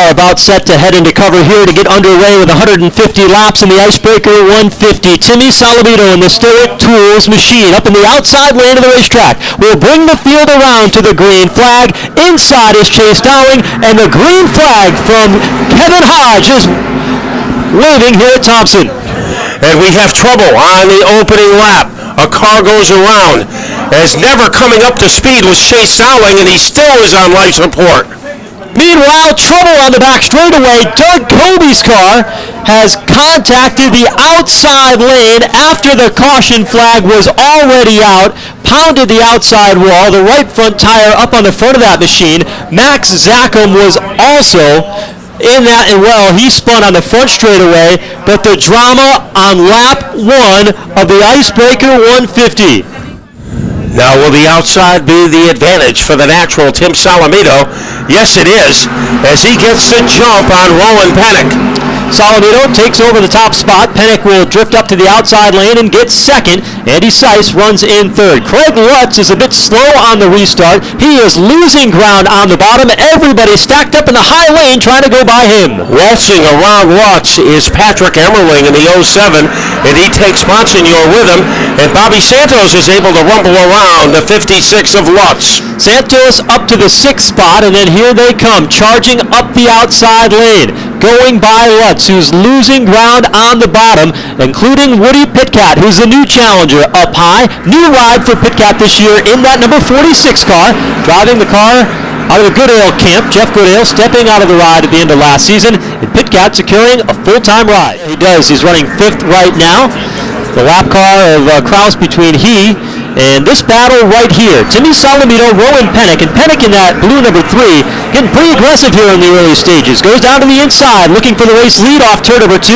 are about set to head into cover here to get underway with 150 laps in the Icebreaker 150. Timmy Salamito in the Stoic Tools machine up in the outside lane of the racetrack will bring the field around to the green flag. Inside is Chase Dowling, and the green flag from Kevin Hodge is waving here at Thompson. And we have trouble on the opening lap. A car goes around. As never coming up to speed was Chase Dowling, and he still is on life support. Meanwhile, trouble on the back straightaway. Doug Kobe's car has contacted the outside lane after the caution flag was already out, pounded the outside wall, the right front tire up on the front of that machine. Max Zachem was also in that, and well, he spun on the front straightaway, but the drama on lap 1 of the Icebreaker 150. Now, will the outside be the advantage for the natural Tim Salamito? Yes, it is, as he gets the jump on Rowan Pennink. Salamito takes over the top spot. Pennink will drift up to the outside lane and get second. Andy Seiss runs in third. Craig Lutz is a bit slow on the restart. He is losing ground on the bottom. Everybody stacked up in the high lane trying to go by him. Waltzing around Lutz is Patrick Emmerling in the 07, and he takes Monsignor with him, and Bobby Santos is able to rumble around the 56 of Lutz. Santos up to the 6th spot, and then here they come, charging up the outside lane, going by Lutz, who's losing ground on the bottom, including Woody Pitkat, who's the new challenger up high. New ride for Pitkat this year in that number 46 car, driving the car out of the Goodale camp. Jeff Goodale stepping out of the ride at the end of last season, and Pitkat securing a full-time ride. He does. He's running 5th right now. The lap car of Kraus between he and this battle right here. Timmy Salamito, Rowan Pennink, and Pennink in that blue number 3, getting pretty aggressive here in the early stages. Goes down to the inside, looking for the race lead off turn number 2.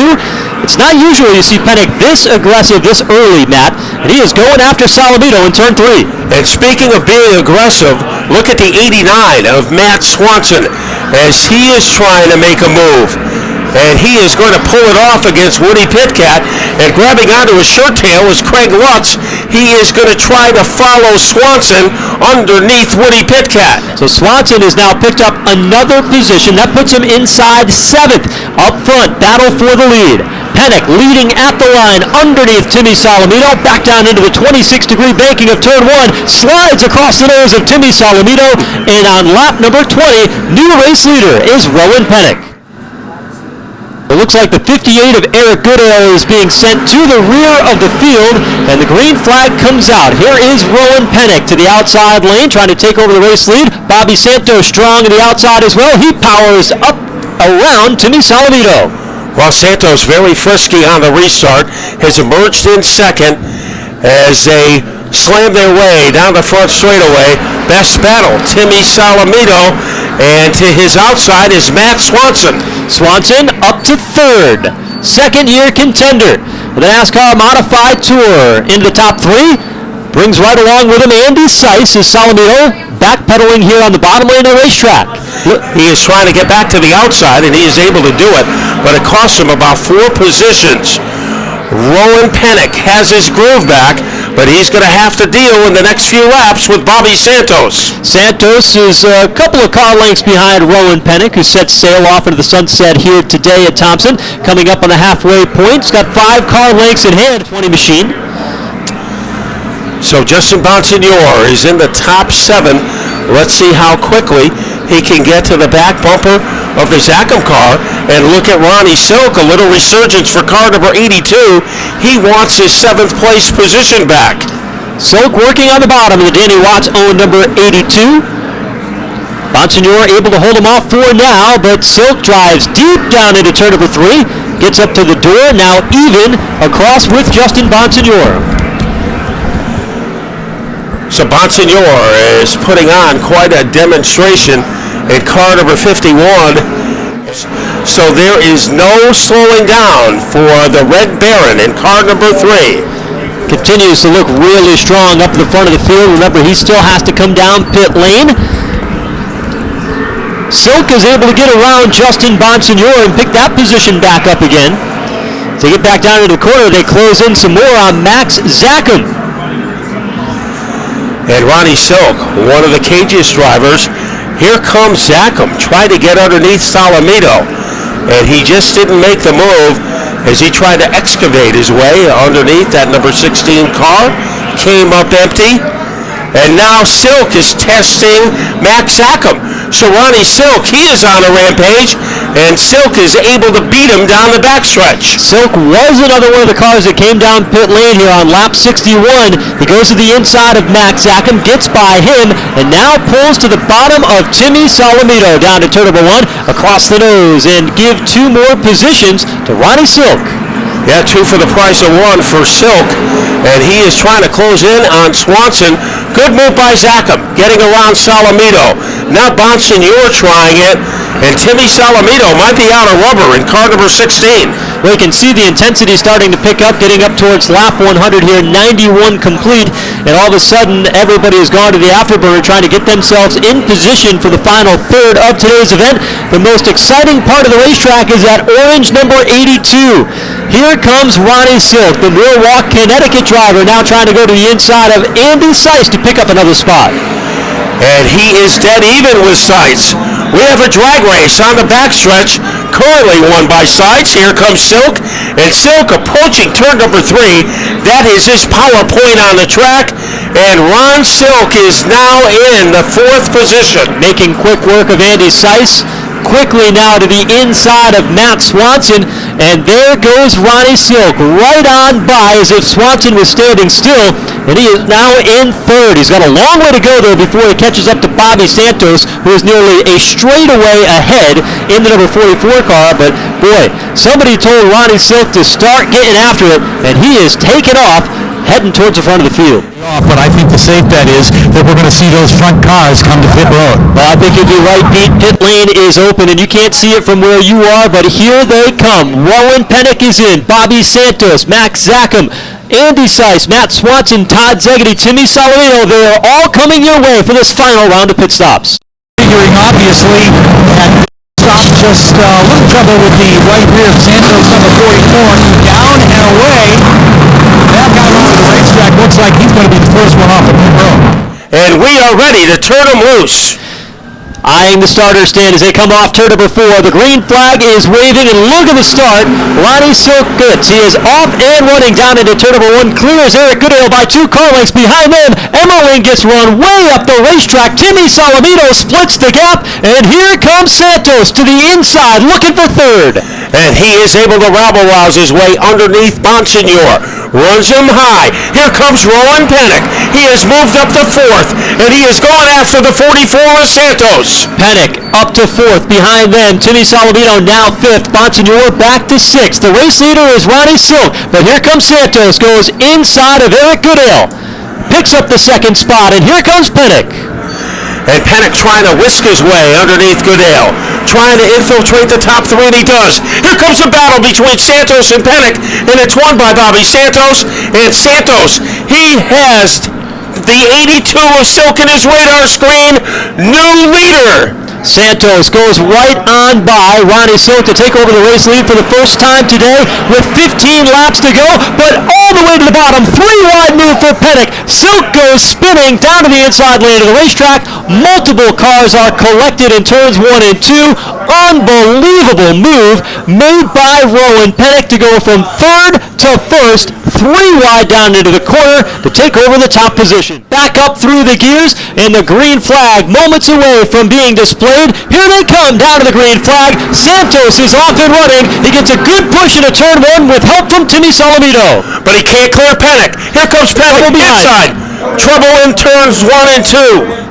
It's not usual you see Pennink this aggressive this early, Matt, and he is going after Salamito in turn 3. And speaking of being aggressive, look at the 89 of Matt Swanson as he is trying to make a move. And he is going to pull it off against Woody Pitkat, and grabbing onto his shirt tail is Craig Lutz. He is going to try to follow Swanson underneath Woody Pitkat. So Swanson has now picked up another position. That puts him inside 7th. Up front, battle for the lead. Pennink leading at the line underneath Timmy Salamito. Back down into the 26-degree banking of turn 1. Slides across the nose of Timmy Salamito. And on lap number 20, new race leader is Rowan Pennink. It looks like the 58 of Eric Goodale is being sent to the rear of the field, and the green flag comes out. Here is Rowan Pennink to the outside lane, trying to take over the race lead. Bobby Santos strong to the outside as well. He powers up around Timmy Salamito. While Santos, very frisky on the restart, has emerged in second as they slam their way down the front straightaway. Best battle, Timmy Salamito, and to his outside is Matt Swanson. Swanson up to 3rd. Second-year contender with the NASCAR Modified Tour into the top 3. Brings right along with him Andy Seiss as Salamito backpedaling here on the bottom lane of the racetrack. He is trying to get back to the outside, and he is able to do it, but it costs him about 4 positions. Rowan Pennink has his groove back, but he's going to have to deal in the next few laps with Bobby Santos. Santos is a couple of car lengths behind Rowan Pennink, who set sail off into the sunset here today at Thompson. Coming up on the halfway point, he's got 5 car lengths in hand, 20 machine. So Justin Bonsignor is in the top 7. Let's see how quickly he can get to the back bumper of the Zachem car. And look at Ronnie Silk, a little resurgence for car number 82. He wants his 7th place position back. Silk working on the bottom of the Danny Watts own number 82. Bonsignor able to hold him off for now, but Silk drives deep down into turn number 3. Gets up to the door, now even across with Justin Bonsignor. So Bonsignor is putting on quite a demonstration in car number 51. So there is no slowing down for the Red Baron in car number 3. Continues to look really strong up the front of the field. Remember, he still has to come down pit lane. Silk is able to get around Justin Bonsignor and pick that position back up again. To get back down into the corner, they close in some more on Max Zachem. And Ronnie Silk, one of the cagiest drivers, Here comes Zachem, trying to get underneath Salamito, and he just didn't make the move as he tried to excavate his way underneath that number 16 car. Came up empty. And now Silk is testing Max Zachem. So Ronnie Silk, he is on a rampage, and Silk is able to beat him down the backstretch. Silk was another one of the cars that came down pit lane here on lap 61. He goes to the inside of Max Zachem, gets by him, and now pulls to the bottom of Timmy Salamito down to turn number 1 across the nose, and give 2 more positions to Ronnie Silk. Yeah, 2 for the price of 1 for Silk, and he is trying to close in on Swanson. Good move by Zachem, getting around Salamito. Now Bonsignor trying it, and Timmy Salamito might be out of rubber in car number 16. Well, you can see the intensity starting to pick up, getting up towards lap 100 here, 91 complete, and all of a sudden everybody has gone to the afterburner trying to get themselves in position for the final third of today's event. The most exciting part of the racetrack is that orange number 82. Here comes Ronnie Silk, the Milwaukee, Connecticut driver, now trying to go to the inside of Andy Seiss to pick up another spot. And he is dead even with Seiss. We have a drag race on the backstretch, currently won by Seiss. Here comes Silk, and Silk approaching turn number 3. That is his power point on the track, and Ron Silk is now in the 4th position. Making quick work of Andy Seiss. Quickly now to the inside of Matt Swanson, and there goes Ronnie Silk right on by as if Swanson was standing still, and he is now in 3rd. He's got a long way to go though before he catches up to Bobby Santos, who is nearly a straightaway ahead in the number 44 car. But boy, somebody told Ronnie Silk to start getting after it, and he is taking off, heading towards the front of the field. But I think the safe bet is that we're going to see those front cars come to pit road. Well, I think you'd be right, Pete. Pit lane is open, and you can't see it from where you are, but here they come. Rowan, Pennink is in. Bobby Santos, Max Zachem, Andy Seiss, Matt Swanson, Todd Zegedy, Timmy Salamito. They are all coming your way for this final round of pit stops. Figuring, obviously, that stop just a little trouble with the right rear of Santos number 44. Down and away. Back out onto the racetrack. Looks like he's going to be the first one off the pit road. And we are ready to turn him loose. Eyeing the starter stand as they come off turn number 4. The green flag is waving, and look at the start. Ronnie Silk gets. He is off and running down into turn number 1. Clears Eric Goodale by 2 car lengths behind them. Emmerling gets run way up the racetrack. Timmy Salamito splits the gap, and here comes Santos to the inside looking for 3rd. And he is able to rabble-rouse his way underneath Bonsignor. Runs him high. Here comes Rowan Pennink. He has moved up to 4th, and he has gone after the 44 of Santos. Pennink up to 4th. Behind them, Timmy Salamito now 5th. Bonsignor back to 6th. The race leader is Ronnie Silk, but here comes Santos. Goes inside of Eric Goodale. Picks up the 2nd spot, and here comes Pennink. And Pennink trying to whisk his way underneath Goodale, trying to infiltrate the top 3, and he does. Here comes a battle between Santos and Pennink, and it's won by Bobby Santos. And Santos, he has the 82 of Silk in his radar screen. New leader. Santos goes right on by Ronnie Silk to take over the race lead for the first time today with 15 laps to go, but all the way to the bottom. 3-wide move for Pennink. Silk goes spinning down to the inside lane of the racetrack. Multiple cars are collected in turns 1 and 2. Unbelievable move made by Rowan Pennink to go from 3rd to 1st, 3-wide down into the corner to take over the top position. Back up through the gears, and the green flag moments away from being displayed. Here they come down to the green flag. Santos is off and running. He gets a good push into turn 1 with help from Timmy Salamito. But he can't clear Pennink. Here comes Pennink inside. Trouble in turns 1 and 2.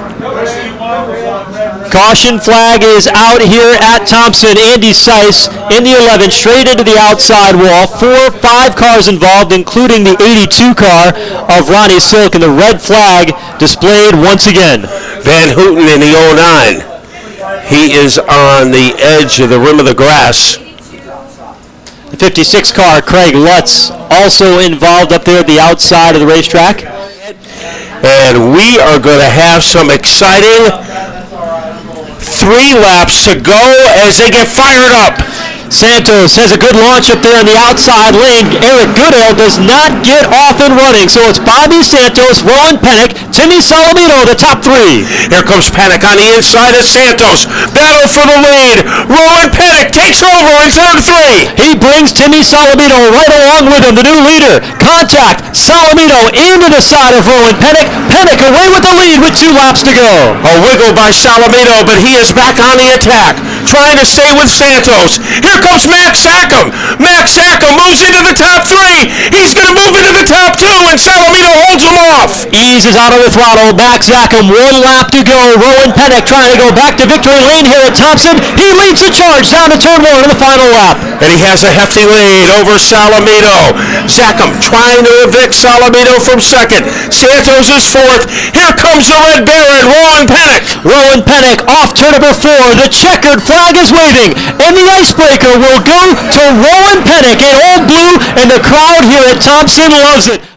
Caution flag is out here at Thompson. Andy Seiss in the 11 straight into the outside wall. 4-5 cars involved, including the 82 car of Ronnie Silk, and the red flag displayed once again. Van Houten in the 09. He is on the edge of the rim of the grass. The 56 car, Craig Lutz, also involved up there at the outside of the racetrack. And we are going to have some exciting 3 laps to go as they get fired up. Santos has a good launch up there in the outside lane. Eric Goodale does not get off and running, so it's Bobby Santos, Rowan Pennink, Timmy Salamino, the top three. Here comes Pennink on the inside of Santos. Battle for the lead. Rowan Pennink takes over in turn 3. He brings Timmy Salamino right along with him, the new leader. Contact. Salamino into the side of Rowan Pennink. Pennink away with the lead with 2 laps to go. A wiggle by Salamino, but he is back on the attack, trying to stay with Santos. Here comes Max Sackham. Max Sackham moves into the top 3. He's going to move into the top 2, and Salamino holds him off. Eases out of the throttle. Max Sackham, 1 lap to go. Rowan Pennink trying to go back to victory lane here at Thompson. He leads the charge down to turn 1 in the final lap. And he has a hefty lead over Salamino. Sackham trying to evict Salamino from second. Santos is 4th. Here comes the Red Baron, Rowan Pennink. Rowan Pennink off turn number 4. The checkered flag is waving, and the Icebreaker will go to Rowan Pennink in old blue, and the crowd here at Thompson loves it.